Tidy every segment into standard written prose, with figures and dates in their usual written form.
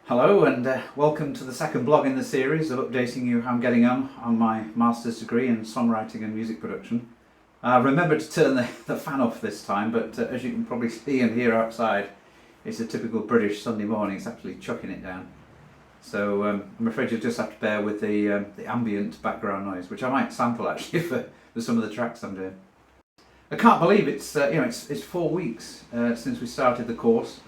Hello and welcome to the second blog in the series of updating you how I'm getting on my master's degree in songwriting and music production. Remember to turn the fan off this time, but as you can probably see and hear outside, it's a typical British Sunday morning. It's actually chucking it down. So I'm afraid you'll just have to bear with the ambient background noise, which I might sample actually for some of the tracks I'm doing. I can't believe it's 4 weeks since we started the course.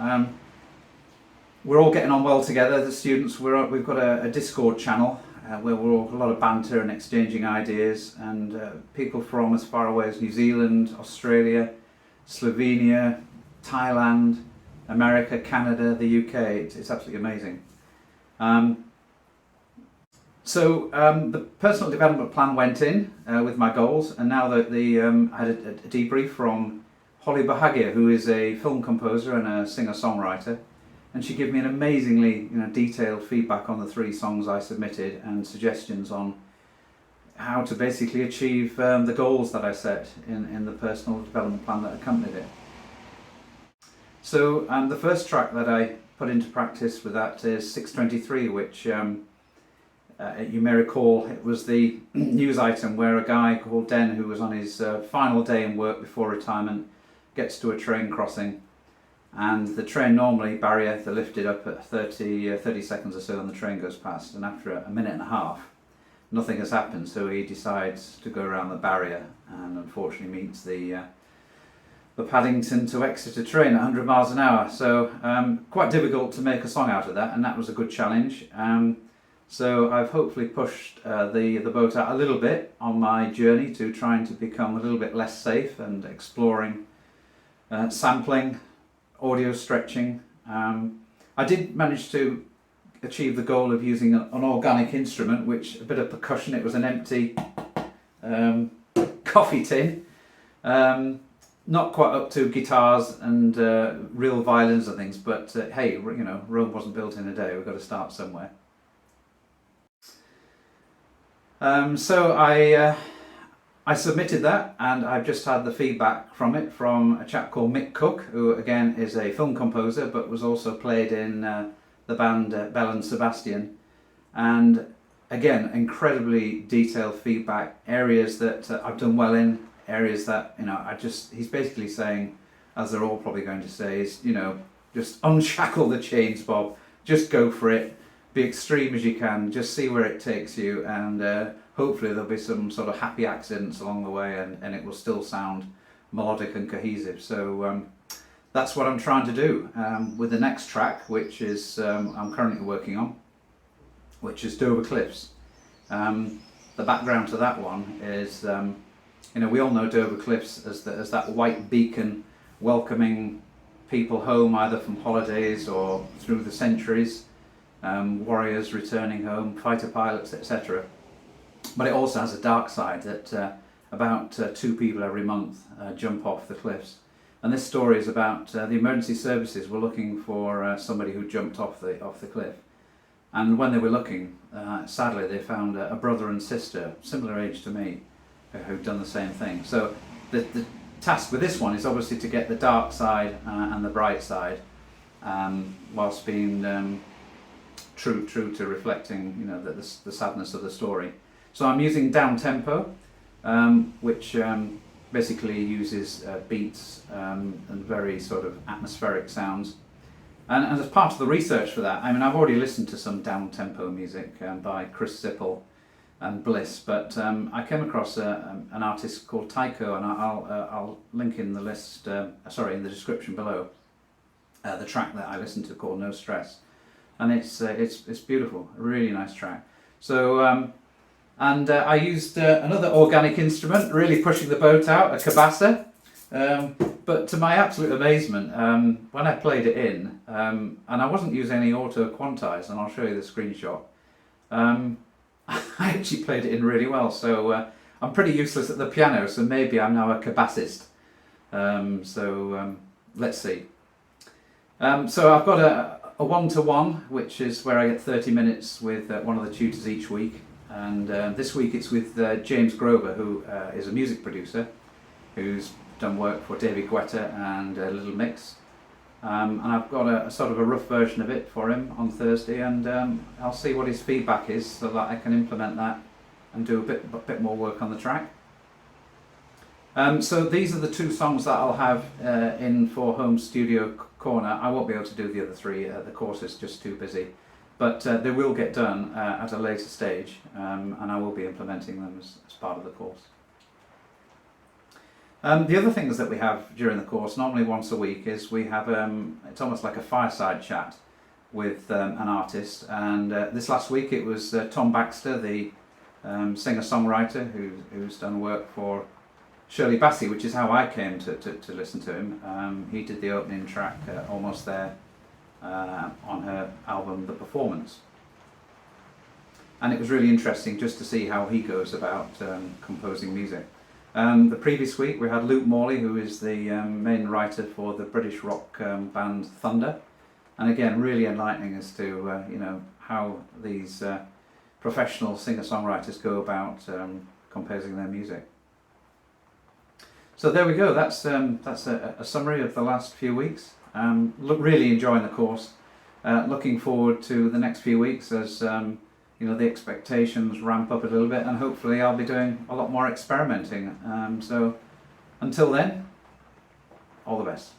We're all getting on well together, the students. We've got a Discord channel where we're all a lot of banter and exchanging ideas, and people from as far away as New Zealand, Australia, Slovenia, Thailand, America, Canada, the UK. It's absolutely amazing. The personal development plan went in with my goals, and now that I had a debrief from Holly Bahagia, who is a film composer and a singer-songwriter. And she gave me an amazingly detailed feedback on the 3 songs I submitted and suggestions on how to basically achieve the goals that I set in the personal development plan that accompanied it. So the first track that I put into practice with that is 623, which you may recall, it was the news item where a guy called Den, who was on his final day in work before retirement, gets to a train crossing. And the train normally, barrier, they're lifted up at 30 seconds or so and the train goes past, and after a minute and a half nothing has happened, so he decides to go around the barrier and unfortunately meets the Paddington to Exeter train at 100 miles an hour. So quite difficult to make a song out of that, and that was a good challenge. So I've hopefully pushed the boat out a little bit on my journey to trying to become a little bit less safe and exploring sampling, audio stretching. I did manage to achieve the goal of using an organic instrument, which a bit of percussion. It was an empty coffee tin, not quite up to guitars and real violins and things, but hey, Rome wasn't built in a day. We've got to start somewhere. So I submitted that, and I've just had the feedback from it from a chap called Mick Cook, who again is a film composer but was also played in the band Belle and Sebastian. And again, incredibly detailed feedback, areas that I've done well in, areas that he's basically saying, as they're all probably going to say, is just unshackle the chains, Bob, just go for it, be extreme as you can, just see where it takes you, and hopefully there'll be some sort of happy accidents along the way, and it will still sound melodic and cohesive. So that's what I'm trying to do with the next track, which is I'm currently working on, which is Dover Cliffs. The background to that one is, we all know Dover Cliffs as that white beacon welcoming people home, either from holidays or through the centuries, warriors returning home, fighter pilots, etc. But it also has a dark side that about 2 people every month jump off the cliffs. And this story is about the emergency services were looking for somebody who jumped off the cliff. And when they were looking, sadly they found a brother and sister, similar age to me, who'd done the same thing. So the task with this one is obviously to get the dark side and the bright side, whilst being true to reflecting the sadness of the story. So I'm using down tempo, which basically uses beats and very sort of atmospheric sounds. And as part of the research for that, I've already listened to some down tempo music by Chris Zippel and Bliss, but I came across an artist called Tycho, and I'll link in the list, in the description below, the track that I listened to called No Stress, and it's beautiful, a really nice track. So. I used another organic instrument, really pushing the boat out, a cabasa. But to my absolute amazement, when I played it in, and I wasn't using any auto quantize, and I'll show you the screenshot, I actually played it in really well. So I'm pretty useless at the piano, so maybe I'm now a cabasist. Let's see. So I've got a 1-to-1, which is where I get 30 minutes with one of the tutors each week. And this week it's with James Grover, who is a music producer who's done work for David Guetta and Little Mix. And I've got a sort of a rough version of it for him on Thursday, and I'll see what his feedback is so that I can implement that and do a bit more work on the track. So these are the 2 songs that I'll have in for Home Studio Corner. I won't be able to do the other 3, the course is just too busy. But they will get done at a later stage, and I will be implementing them as part of the course. The other things that we have during the course, normally once a week, is we have, it's almost like a fireside chat with an artist. And this last week it was Tom Baxter, the singer-songwriter who's done work for Shirley Bassey, which is how I came to listen to him. He did the opening track, Almost There, on her album The Performance. And it was really interesting just to see how he goes about composing music. The previous week we had Luke Morley, who is the main writer for the British rock band Thunder, and again really enlightening as to how these professional singer-songwriters go about composing their music. So there we go. That's a summary of the last few weeks. Really enjoying the course. Looking forward to the next few weeks as the expectations ramp up a little bit, and hopefully I'll be doing a lot more experimenting. So until then, all the best.